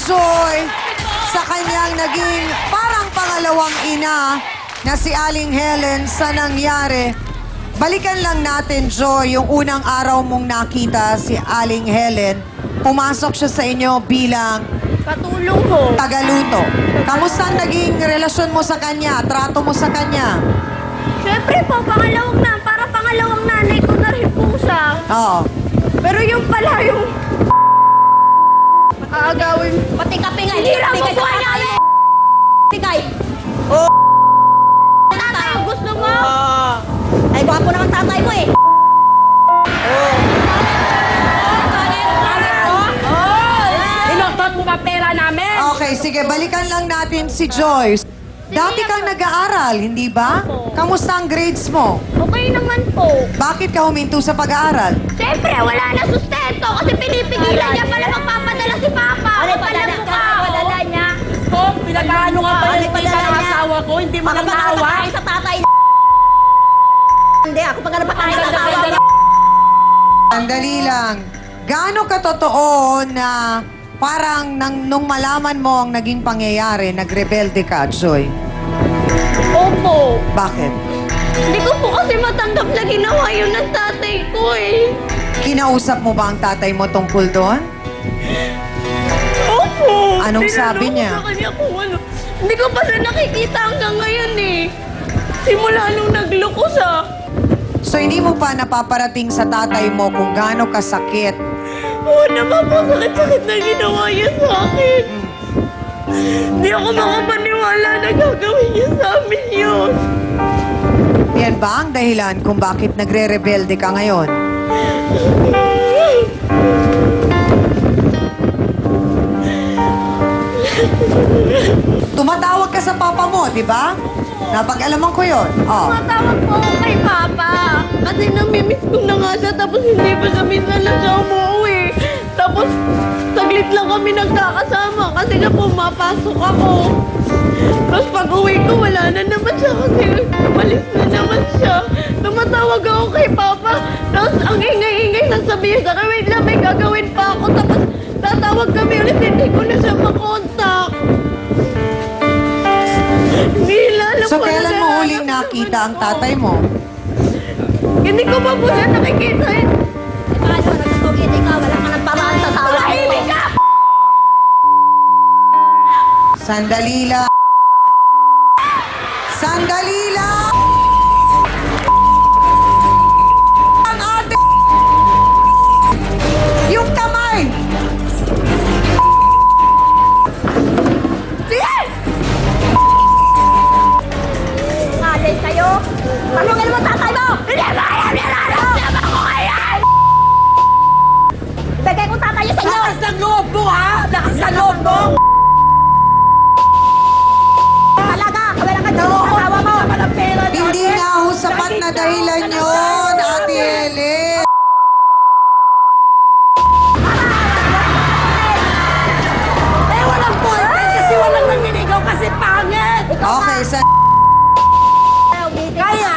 Joy sa kanyang naging parang pangalawang ina na si Aling Helen sa nangyari. Balikan lang natin, Joy, yung unang araw mong nakita si Aling Helen. Pumasok siya sa inyo bilang Katulong ho. tagaluto. Kamusta ang naging relasyon mo sa kanya? Trato mo sa kanya? Siyempre po, para pangalawang nanay ko na rin po siya. Oo. Pero yung pala yung... Aagawin. Pati kape nga. Sinira mo buhay namin! Pikay. Oh! Tatay, gusto mo? Ay, gwapo naman tatay mo eh. Inutot mo pa pera namin! Okay, sige, balikan lang natin si Joy. Dati kang nag-aaral, hindi ba? Kamusta ang grades mo? Okay naman po. Bakit ka huminto sa pag-aaral? Siyempre, wala na sustento kasi pinipigilan niya pala magpapadala si Papa. Ano padala ka? Padala niya. Ko, pinag-ano nga pala yung tita ng asawa ko, hindi mo nang naawa. Makapagpapakain sa tatay. Hindi, ako pag napakain sa asawa ko. Sandali lang. Gaano katotoo na parang nung malaman mo ang naging pangyayari, nagrebelde ka, Joy? Opo. Bakit? Hindi ko po kasi matanggap na ginawa yun ng tatay ko eh. Kinausap mo ba ang tatay mo tungkol doon? Opo. Anong Tinanong sabi ko niya? sa kanya kung ano. Hindi ko pa siya nakikita hanggang ngayon eh. Simula nung nagloko siya. So hindi mo pa napaparating sa tatay mo kung gaano kasakit. Oo naman po, sakit-sakit na ginawa niya sa akin. Hindi ako makapaniwala na gagawin niya sa amin yun. Yan ba ang dahilan kung bakit nagre-rebelde ka ngayon? Tumatawag ka sa papa mo, di ba? Napag-alaman ko yun. Oh. Matawag po ako kay Papa. Kasi namimiss ko na nga siya, tapos hindi pa siya minsan na siya umuwi. Tapos, saglit lang kami nagkakasama kasi nga pumapasok ako. Tapos pag uwi ko, wala na naman siya kasi umalis na naman siya. Tumatawag ako kay Papa. Tapos ang ingay-ingay sasabihin sa akin, wait lang, may gagawin pa ako. Tapos tatawag kami ulit, hindi ko na siya makontak. So kailan mo huling nakita ang tatay mo? Hindi ko pa po siya nakikita eh. Ano, nagtutugid ikaw, wala ka ng paraan sa asawa mo. Tahimik ka! Sandali lang. Sandali lang! Ang ate! Yung kamay! Sige! Ngalay kayo. Tanungin mo tatay mo. Hindi ba alam niya na naman ko ngayon? Ibigay ko tatay sa inyo. Lakas ng loob mo, ha? Lakas ng loob mo! Talaga, wala ka dyan sa asawa mo. Hindi nga ho sapat na dahilan yun, Ate Helen. Eh, walang boyfriend kasi walang naninigaw kasi pangit! Okay, Kaya,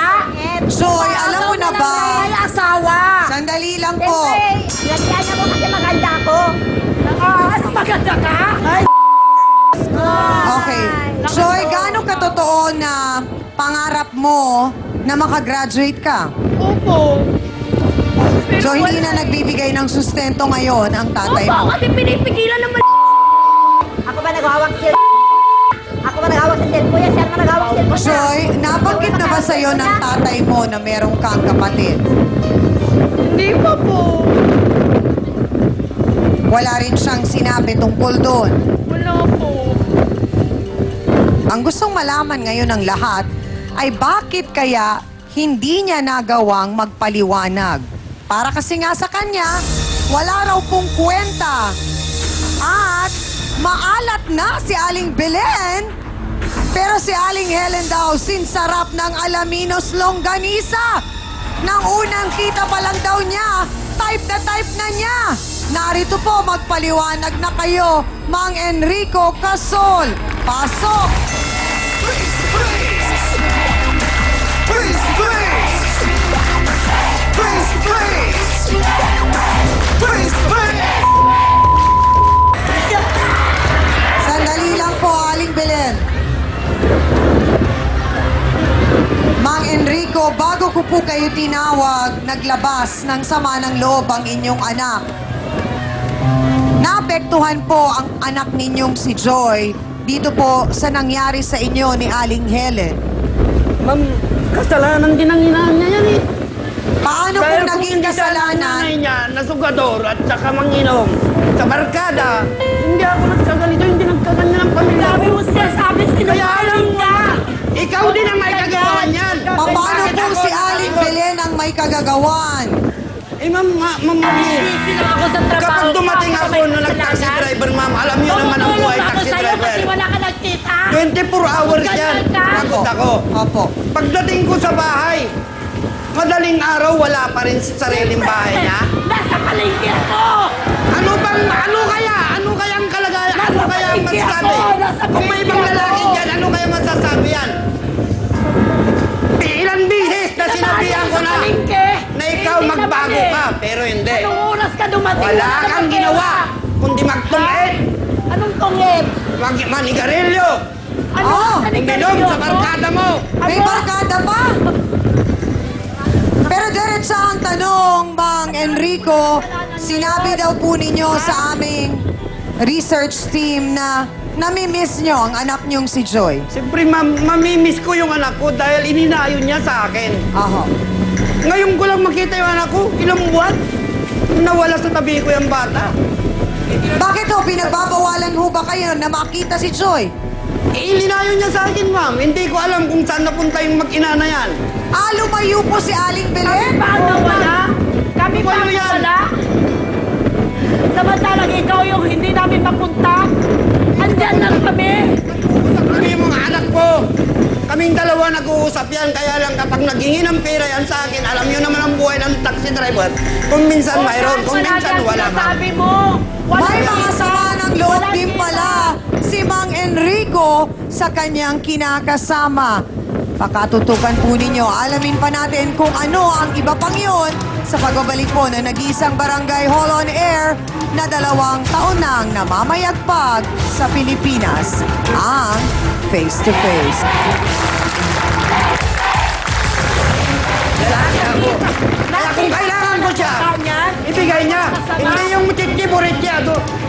Joy, alam mo na ba? May asawa! Sandali lang po. siyempre, nagyan niya mo kasi maganda ako. Ano maganda ka? Okay. Joy, gaano katotoo na pangarap mo na makagraduate ka? Opo. So, hindi na nagbibigay ng sustento ngayon ang tatay Opo, mo? kasi pinipigilan naman. Ako ba naghawak siya? Ako ba naghawak sa cellphone? Siya naman naghawak sa cellphone. Joy, nabanggit na ba sa'yo ng tatay mo na meron kang kapatid? Hindi pa po. Wala rin siyang sinabi tungkol doon. Wala po. Ang gustong malaman ngayon ng lahat ay bakit kaya hindi niya nagawang magpaliwanag. Para kasi nga sa kanya, wala raw pong kwenta. At maalat na si Aling Belen, pero si Aling Helen daw sinsarap ng Alaminos longganisa. Nang unang kita pa lang daw niya, type na niya. Narito po, magpaliwanag na kayo, Mang Enrico Casol. Pasok! po, bago ko po kayo tinawag, naglabas ng sama ng loob ang inyong anak. Naapektuhan po ang anak ninyong si Joy dito po sa nangyari sa inyo ni Aling Helen. Ma'am, kasalanan din ang inaan niya yan eh. Paano po Dahil kung naging hindi dahil ang kasalanan? nanay niya, nasugador at saka manginom sa barkada, hindi ako nagkaganito, hindi nagkaganyan ang pamilya Sabi ko. mo siya, sabi sinungaling ka. Ikaw din ang may kagawa niyan. Paano Bakit po ako si Aling natatakot? Belen ang may kagagawan? Eh ma'am, Mami, Busy lang ako sa trabaho. kapag dumating Ako ako may nung nag-taxi kasalanan. driver, ma'am, alam niyo naman ang Tumutulong buhay ako taxi sa'yo driver. kasi wala ka nagkita. 24 hours Ganyan yan. ka. Takot ako. Opo. Pagdating ko sa bahay, madaling araw wala pa rin sa sariling bahay niya. Nasa palengke ako. Ano kaya ang kalagayan? Nasa Ano kaya ang palengke masasabi? ako, nasa Kung may ibang palengke lalaki ako. dyan, ano kaya masasabi yan? Ilang bisis na sinabihan ko na na ikaw magbago ka, pero hindi. Anong oras ka dumating? Wala kang ginawa, kundi magtungit, Anong tungit? manigarilyo, Ano? Oh, uminom sa barkada mo. May barkada pa? Pero diretsa ang tanong, Mang Enrico, sinabi daw po ninyo sa aming research team na namimiss nyo ang anak nyong si Joy. Siyempre, mamimiss ko yung anak ko dahil ininayon niya sa akin. Aho. Ngayon ko lang makita yung anak ko, ilang buwan, nawala sa tabi ko yung bata. Bakit ho, pinagbabawalan ho ba kayo na makita si Joy? Ilinayo niya sa akin, ma'am. Hindi ko alam kung saan napunta yung mag-ina na yan. Lumayo po si Aling Belen? Paano wala? Kami pa Wala yan. wala? Samantalang ikaw yung hindi namin mapunta. Andyan lang kami. Kami yung mga anak ko. Kaming dalawa nag-uusap yan. Kaya lang kapag naghingi ng pera yan sa akin, alam niyo naman ang buhay ng taxi driver. Kung minsan mayroon, kung minsan wala, ma'am. Sabi mo. Wala May yan. mga sama ng loob Wala din kita. pala si Mang Enrico sa kanyang kinakasama. Pakatutukan po ninyo, alamin pa natin kung ano ang iba pang yun sa pagbabalik po na nag-iisang barangay Hall on Air na 2 taon nang namamayagpag sa Pilipinas, ang Face to Face. Lalaki ako. Kaya kung kailangan ko siya, Kanyan? ibigay niya. Masama. Hindi yung chichiboretje.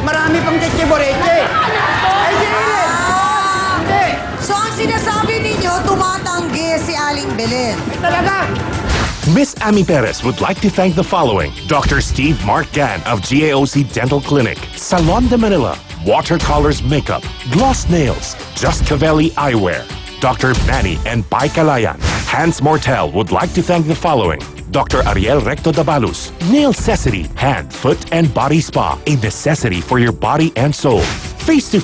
Marami pang chichiboretje. Ay, sige. Hindi. So ang sinasabi ninyo, tumatanggi si Aling Belen. Talaga. Miss Amy Perez would like to thank the following: Dr. Steve Mark Gan of GAOC Dental Clinic, Salon de Manila, Watercolors Makeup, Gloss Nails, Just Cavelli Eyewear, Dr. Manny and Pai Kalayan. Hans Mortel would like to thank the following: Dr. Ariel Recto Dabalus, Nail Necessity, Hand, Foot, and Body Spa, a necessity for your body and soul. Face to